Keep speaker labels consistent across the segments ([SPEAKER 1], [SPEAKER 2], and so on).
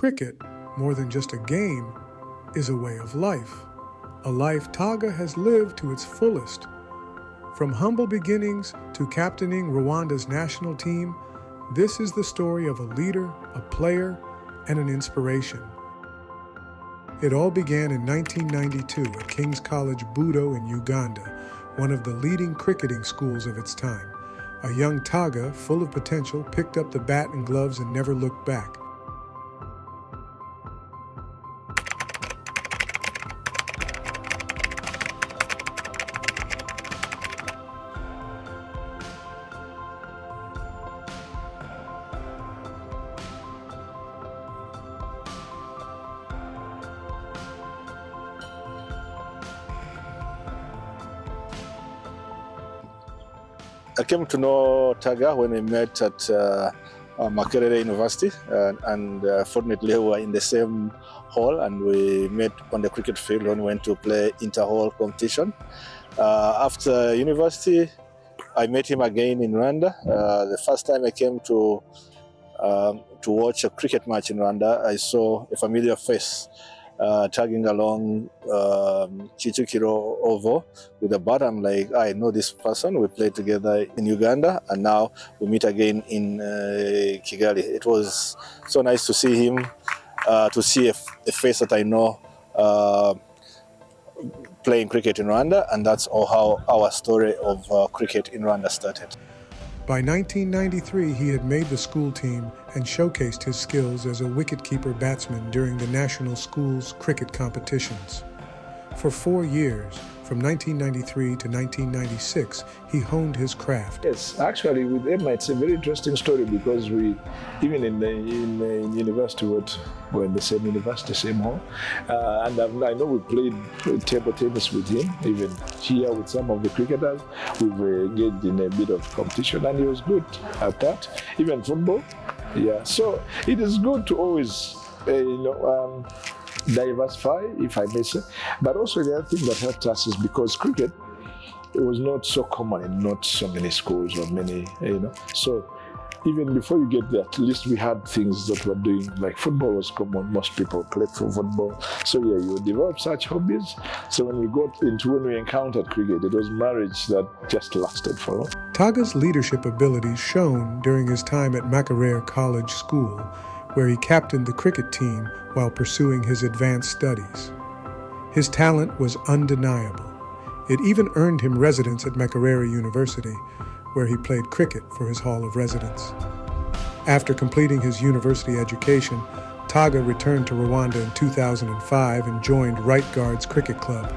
[SPEAKER 1] cricket, more than just a game, is a way of life. A life TAGA has lived to its fullest. From humble beginnings to captaining Rwanda's national team, this is the story of a leader, a player, and an inspiration. It all began in 1992 at King's College Budo in Uganda, one of the leading cricketing schools of its time. A young TAGA, full of potential, picked up the bat and gloves and never looked back.
[SPEAKER 2] I came to know TAGA when we met at Makerere University, and fortunately we were in the same hall, and we met on the cricket field when we went to play inter-hall competition. After university, I met him again in Rwanda. The first time I came to watch a cricket match in Rwanda, I saw a familiar face tagging along Chichukiro Oval with a bat. I'm like, I know this person. We played together in Uganda, and now we meet again in Kigali. It was so nice to see him, to see a face that I know playing cricket in Rwanda, and that's all how our story of cricket in Rwanda started.
[SPEAKER 1] By 1993, he had made the school team and showcased his skills as a wicketkeeper batsman during the national schools cricket competitions. For 4 years, from 1993 to 1996, he honed his craft.
[SPEAKER 3] Yes, actually with Emma, it's a very interesting story because we, even in university, we're in the same university, same hall. And I know we played table tennis with him, even here with some of the cricketers. We've engaged in a bit of competition, and he was good at that, even football. Yeah, so it is good to always, diversify, if I may say. But also the other thing that helped us is because cricket, it was not so common in not so many schools or many, So even before you get there, at least we had things that were doing, like football was common, most people played for football. So yeah, you develop such hobbies. So when we encountered cricket, it was marriage that just lasted for long.
[SPEAKER 1] TAGA's leadership abilities shone during his time at Makerere College School, where he captained the cricket team while pursuing his advanced studies. His talent was undeniable. It even earned him residence at Makerere University, where he played cricket for his Hall of Residence. After completing his university education, TAGA returned to Rwanda in 2005 and joined Right Guards Cricket Club,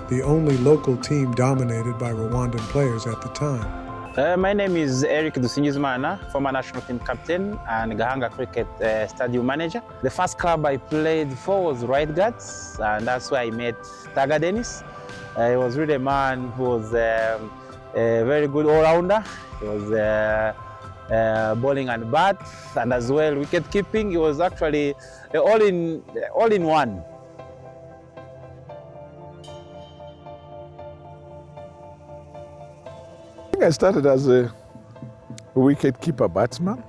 [SPEAKER 1] the only local team dominated by Rwandan players at the time.
[SPEAKER 4] My name is Eric Dusingizimana, former national team captain and Gahanga Cricket stadium manager. The first club I played for was Right Guards, and that's where I met TAGA Dennis. He was really a man who was a very good all-rounder. He was bowling and bat, and as well wicket keeping. He was actually all in one.
[SPEAKER 3] I started as a wicket-keeper batsman.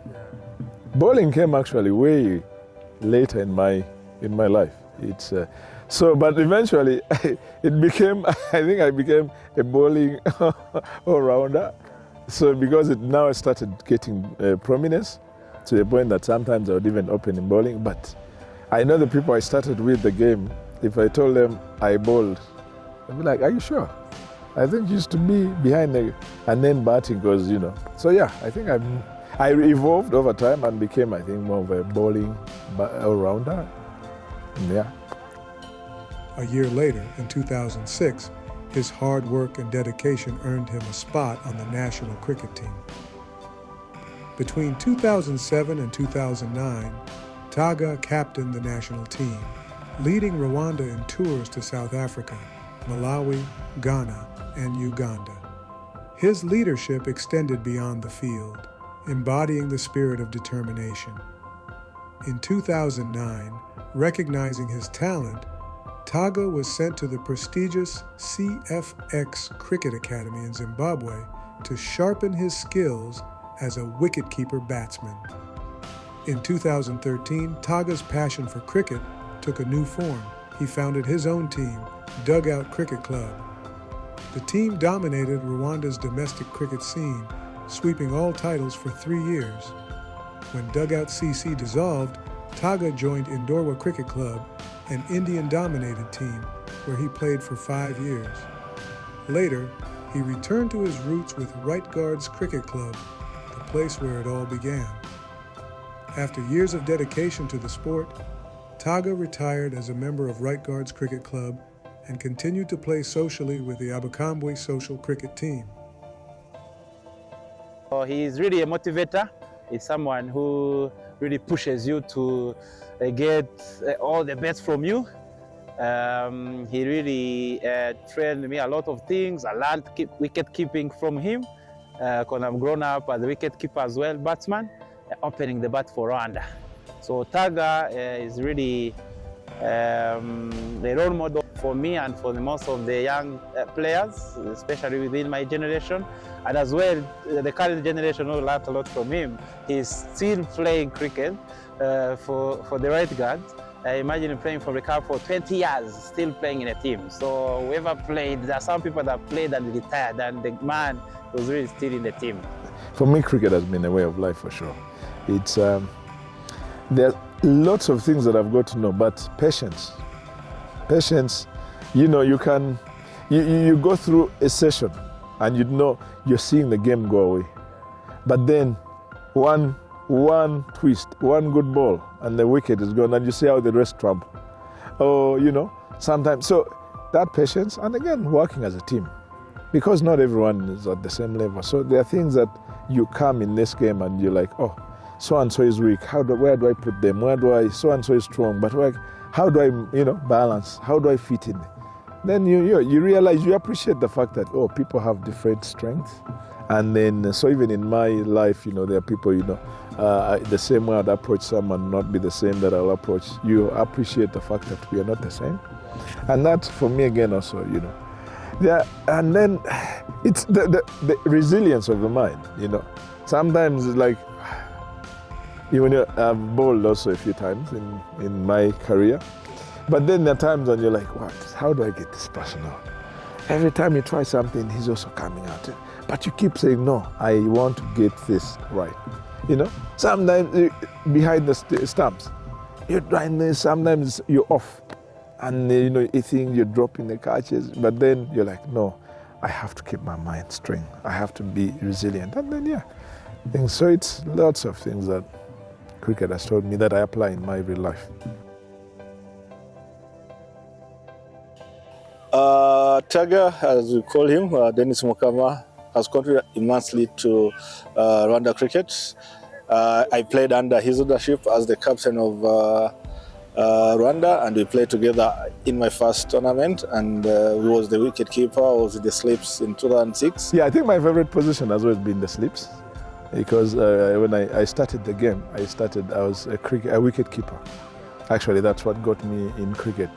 [SPEAKER 3] Bowling came actually way later in my life. But eventually it became, I think I became a bowling all-rounder. So because it now started getting prominence to the point that sometimes I would even open in bowling. But I know the people I started with the game, if I told them I bowled, they'd be like, are you sure? I think used to be behind and then batting because, So yeah, I think I evolved over time and became, I think, more of a bowling all-rounder. Yeah.
[SPEAKER 1] A year later, in 2006, his hard work and dedication earned him a spot on the national cricket team. Between 2007 and 2009, TAGA captained the national team, leading Rwanda in tours to South Africa, Malawi, Ghana, and Uganda. His leadership extended beyond the field, embodying the spirit of determination. In 2009, recognizing his talent, TAGA was sent to the prestigious CFX Cricket Academy in Zimbabwe to sharpen his skills as a wicketkeeper batsman. In 2013, TAGA's passion for cricket took a new form. He founded his own team, Dugout Cricket Club. The team dominated Rwanda's domestic cricket scene, sweeping all titles for 3 years. When Dugout CC dissolved, TAGA joined Indorwa Cricket Club, an Indian-dominated team, where he played for 5 years. Later, he returned to his roots with Right Guards Cricket Club, the place where it all began. After years of dedication to the sport, TAGA retired as a member of Right Guards Cricket Club and continued to play socially with the Abakambwe social cricket team.
[SPEAKER 4] He is really a motivator. He's someone who really pushes you to get all the best from you. He really trained me a lot of things. I learned wicket keeping from him because I've grown up as a wicket keeper as well, batsman, opening the bat for Rwanda. So TAGA is really the role model for me and for most of the young players, especially within my generation. And as well, the current generation will learn a lot from him. He's still playing cricket for the Right Guards. Imagine him playing for the club for 20 years, still playing in a team. So whoever played, there are some people that played and retired, and the man was really still in the team.
[SPEAKER 3] For me, cricket has been a way of life for sure. It's there are lots of things that I've got to know, but patience. Patience, you know, you go through a session and you know you're seeing the game go away. But then one twist, one good ball, and the wicket is gone, and you see how the rest trump. Oh, you know, sometimes. So that patience, and again, working as a team. Because not everyone is at the same level. So there are things that you come in this game and you're like, oh, so-and-so is weak, where do I put them? So-and-so is strong, but how do I, balance? How do I fit in? Then you realize, you appreciate the fact that, oh, people have different strengths. And then, so even in my life, there are people, the same way I'd approach someone, not be the same that I'll approach. You appreciate the fact that we are not the same. And that, for me, again, also, yeah, and then it's the resilience of the mind, Sometimes it's like, even I've bowled also a few times in my career. But then there are times when you're like, what? How do I get this person out? Every time you try something, he's also coming out. But you keep saying, no, I want to get this right. Sometimes behind the stumps, you're trying this, sometimes you're off. And you think you're dropping the catches, but then you're like, no, I have to keep my mind straight. I have to be resilient. And then, so it's lots of things that cricket has taught me that I apply in my real life.
[SPEAKER 2] TAGA, as we call him, Dennis Mukama, has contributed immensely to Rwanda cricket. I played under his leadership as the captain of Rwanda, and we played together in my first tournament, and he was the wicket keeper, I was the slips in 2006.
[SPEAKER 3] Yeah, I think my favorite position has always been the slips, because when I started the game, I was a wicket keeper. Actually, that's what got me in cricket.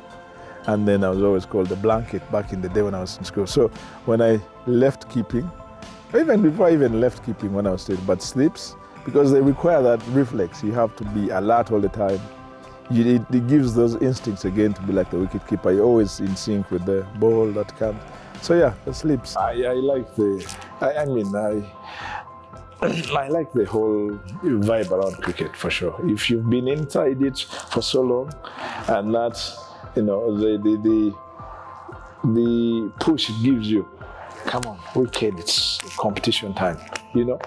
[SPEAKER 3] And then I was always called the blanket back in the day when I was in school. So when I left keeping, even before I even left keeping when I was still, but slips, because they require that reflex. You have to be alert all the time. It gives those instincts again to be like the wicket keeper. You're always in sync with the ball that comes. So yeah, the slips. I like I like the whole vibe around cricket for sure. If you've been inside it for so long, and that's the push it gives you. Come on, wicked, it's competition time. We're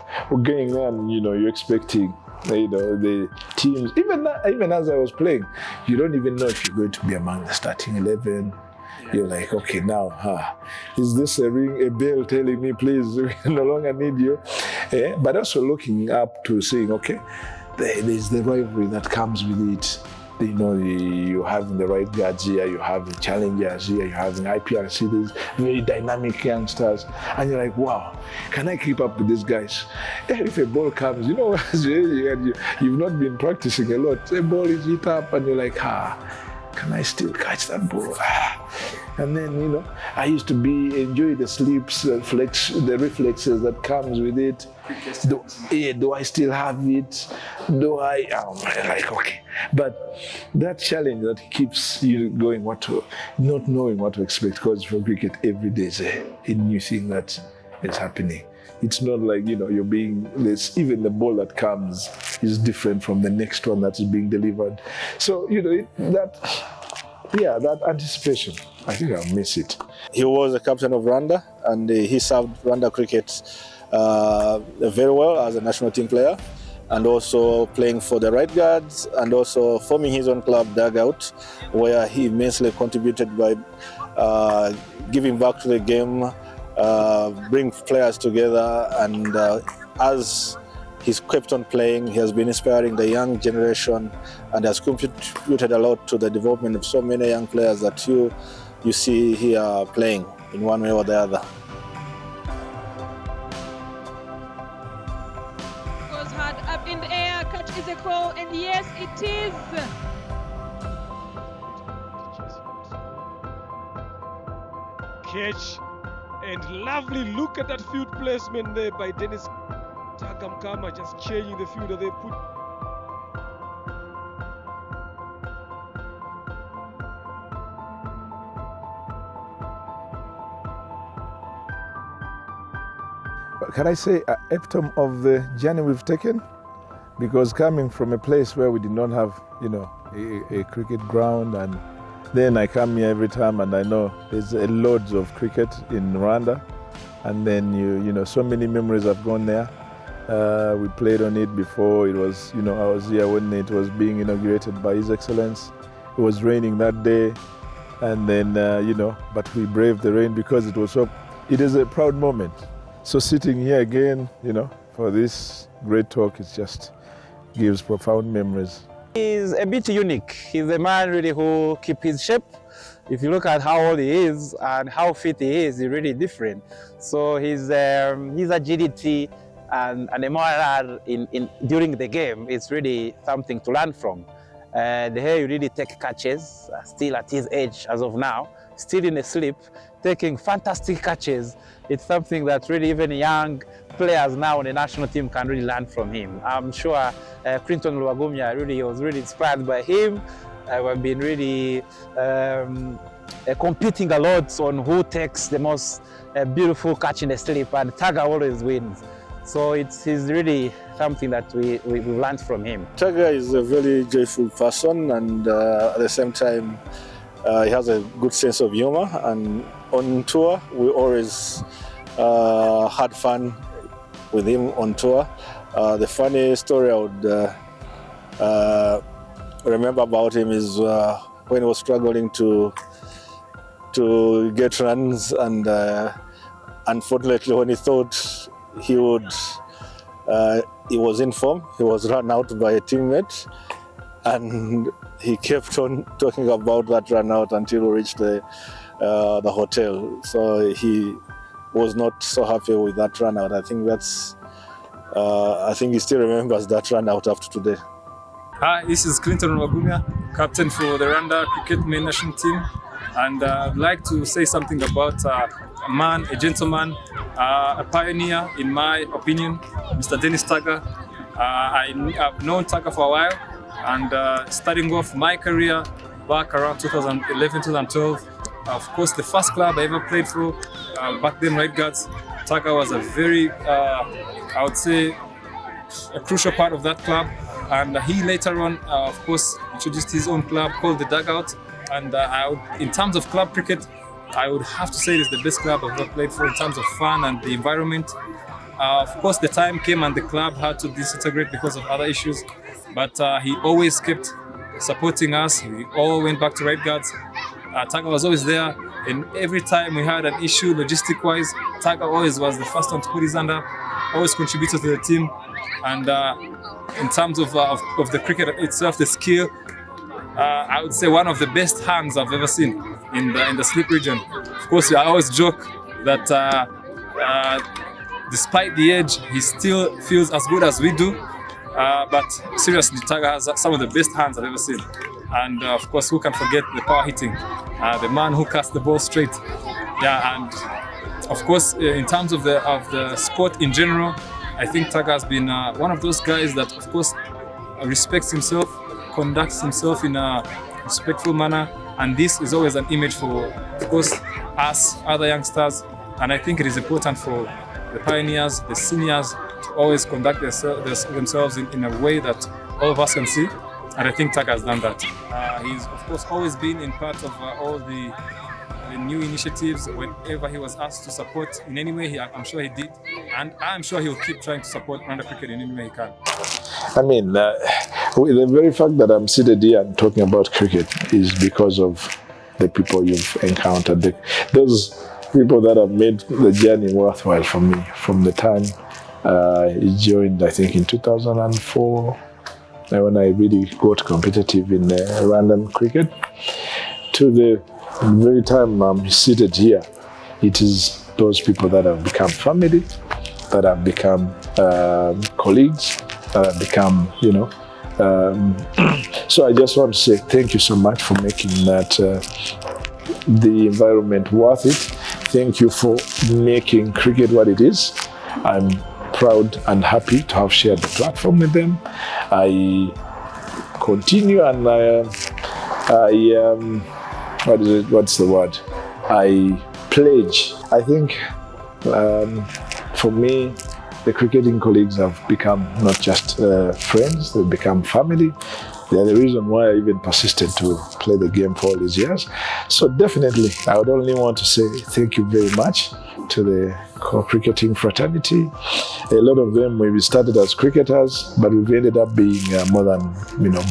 [SPEAKER 3] going there and you're expecting the teams, even as I was playing, you don't even know if you're going to be among the starting 11. You're like, okay, now, is this a bell telling me, please, we no longer need you? But also looking up to saying, okay, there's the rivalry that comes with it. You're having the Right Guards here, you're having challengers here, you're having IPRC, these very dynamic youngsters, and you're like, wow, can I keep up with these guys? If a ball comes, you've not been practicing a lot, a ball is hit up, and you're like, can I still catch that ball? And then, I used to enjoy the sleeps, the reflexes that comes with it. Do I still have it? Okay. But that challenge that keeps you going, not knowing what to expect, because for cricket, every day is a new thing that is happening. It's not like, you're even the ball that comes is different from the next one that is being delivered. So, that anticipation, I think I'll miss it.
[SPEAKER 2] He was the captain of Rwanda, and he served Rwanda cricket very well as a national team player, and also playing for the Right Guards, and also forming his own club, Dugout, where he immensely contributed by giving back to the game, bring players together, and as he's kept on playing, he has been inspiring the young generation and has contributed a lot to the development of so many young players that you see here playing in one way or the other.
[SPEAKER 5] Was hard up in the air, catch is a call, and yes, it is.
[SPEAKER 6] Catch. And lovely look at that field placement there by Dennis TAGA, just changing the field that they put.
[SPEAKER 3] Can I say an epitome of the journey we've taken? Because coming from a place where we did not have, a cricket ground, and then I come here every time and I know there's loads of cricket in Rwanda, and then so many memories have gone there. We played on it before. It was, I was here when it was being inaugurated by His Excellence. It was raining that day, and then but we braved the rain because it is a proud moment. So sitting here again, for this great talk, it just gives profound memories.
[SPEAKER 4] He's a bit unique. He's a man really who keeps his shape. If you look at how old he is and how fit he is, he's really different. So his agility and the moral during the game is really something to learn from. The way you really take catches, still at his age as of now, still in a sleep, taking fantastic catches. It's something that really even young players now on the national team can really learn from him. I'm sure Clinton Lwagumya was really inspired by him. We've been really competing a lot on who takes the most beautiful catch in the sleep, and TAGA always wins. So it's really something that we've learned from him.
[SPEAKER 2] TAGA is a very joyful person, and at the same time, he has a good sense of humor. And on tour, we always had fun with him on tour. The funny story I would remember about him is when he was struggling to get runs, and unfortunately, when he thought he was in form, he was run out by a teammate, and he kept on talking about that run out until we reached the hotel. So he was not so happy with that run out. I think I think he still remembers that run out after today.
[SPEAKER 7] Hi, this is Clinton Lwagumya, captain for the Rwanda cricket main national team, and I'd like to say something about a man, a gentleman, a pioneer in my opinion, Mr. Dennis TAGA. I've known TAGA for a while, and starting off my career back around 2011, 2012, of course the first club I ever played for, back then Right Guards, TAGA was a very, I would say, a crucial part of that club. And he later on, of course, introduced his own club called the Dugout. And in terms of club cricket, I would have to say it is the best club I've ever played for in terms of fun and the environment. Of course, the time came and the club had to disintegrate because of other issues. But he always kept supporting us. We all went back to Right Guards. TAGA was always there. And every time we had an issue logistic-wise, TAGA always was the first one to put his hand up, always contributed to the team. And in terms of the cricket itself, the skill, I would say one of the best hands I've ever seen in the slip region. Of course, I always joke that despite the age, he still feels as good as we do. But seriously, TAGA has some of the best hands I've ever seen. And of course, who can forget the power hitting, the man who cast the ball straight. Yeah, and of course, in terms of the sport in general, I think TAGA has been one of those guys that, of course, respects himself, conducts himself in a respectful manner, and this is always an image for, of course, us, other youngsters. And I think it is important for the pioneers, the seniors, to always conduct themselves in a way that all of us can see. And I think TAGA has done that. He's, of course, always been in part of all the new initiatives. Whenever he was asked to support in any way, I'm sure he did. And I'm sure he'll keep trying to support Rwanda cricket in any way he can.
[SPEAKER 3] I mean, the very fact that I'm seated here and talking about cricket is because of the people you've encountered. Those people that have made the journey worthwhile for me from the time he joined, I think, in 2004, when I really got competitive in Rwandan cricket, to the very time I'm seated here. It is those people that have become family, that have become colleagues, that have become, so I just want to say thank you so much for making that the environment worth it. Thank you for making cricket what it is. I'm proud and happy to have shared the platform with them. I continue and what's the word? I pledge. I think for me, the cricketing colleagues have become not just friends, they've become family. They're the reason why I even persisted to play the game for all these years. So definitely, I would only want to say thank you very much to the cricketing fraternity. A lot of them, we started as cricketers, but we've ended up being more than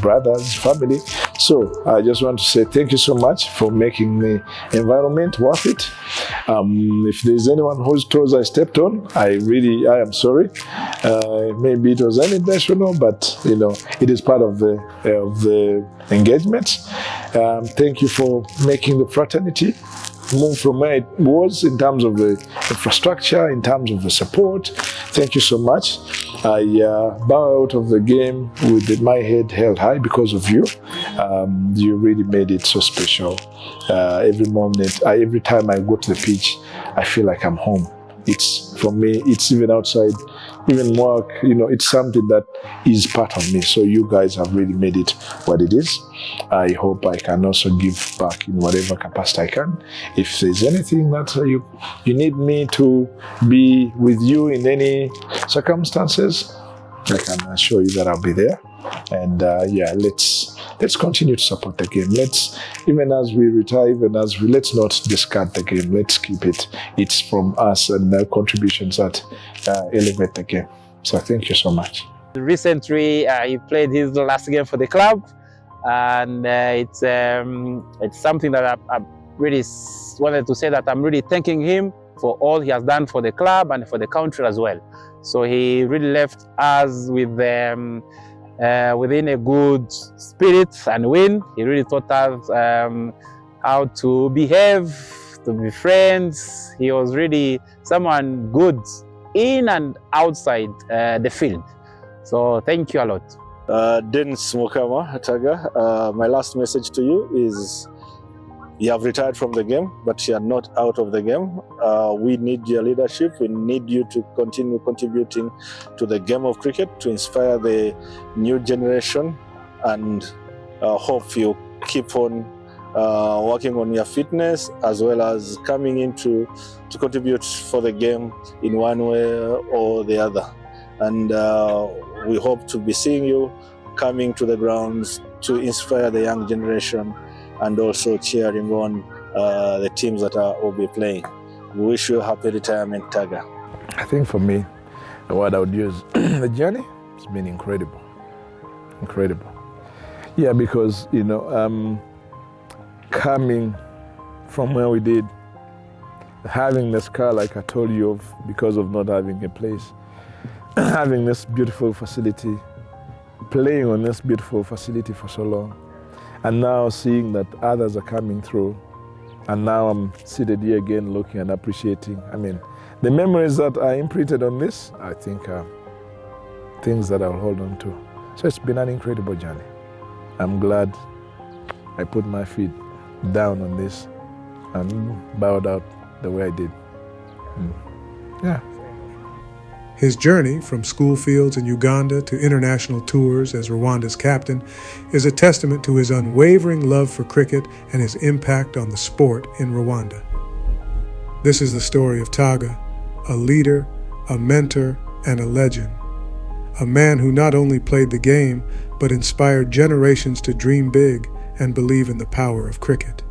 [SPEAKER 3] brothers, family. So I just want to say thank you so much for making the environment worth it. If there's anyone whose toes I stepped on, I am sorry. Maybe it was unintentional, but it is part of the engagement. Thank you for making the fraternity move from where it was in terms of the infrastructure, in terms of the support. Thank you so much. I bow out of the game with my head held high because of you. You really made it so special. Every moment, every time I go to the pitch, I feel like I'm home. It's, for me, it's even outside, even work, it's something that is part of me. So you guys have really made it what it is. I hope I can also give back in whatever capacity I can. If there's anything that you need me to be with you in any circumstances, I can assure you that I'll be there. And let's continue to support the game. Even as we retire, let's not discard the game. Let's keep it. It's from us and the contributions that elevate the game. So thank you so much.
[SPEAKER 4] Recently, he played his last game for the club, and it's something that I really wanted to say that I'm really thanking him for all he has done for the club and for the country as well. So he really left us with within a good spirit and win. He really taught us how to behave, to be friends. He was really someone good in and outside the field. So thank you a lot.
[SPEAKER 2] Dennis Mukama, TAGA, my last message to you is you have retired from the game, but you are not out of the game. We need your leadership. We need you to continue contributing to the game of cricket, to inspire the new generation, and hope you keep on working on your fitness as well as coming in to contribute for the game in one way or the other. And we hope to be seeing you coming to the grounds to inspire the young generation and also cheering on the teams that will be playing. We wish you a happy retirement, TAGA.
[SPEAKER 3] I think for me, the word I would use, the journey has been incredible. Incredible. Yeah, because, coming from where we did, having the scar like I told you of because of not having a place, having this beautiful facility, playing on this beautiful facility for so long, and now seeing that others are coming through, and now I'm seated here again looking and appreciating. I mean, the memories that are imprinted on this, I think are things that I'll hold on to. So it's been an incredible journey. I'm glad I put my feet down on this and bowed out the way I did. Yeah.
[SPEAKER 1] His journey from school fields in Uganda to international tours as Rwanda's captain is a testament to his unwavering love for cricket and his impact on the sport in Rwanda. This is the story of TAGA, a leader, a mentor, and a legend. A man who not only played the game, but inspired generations to dream big and believe in the power of cricket.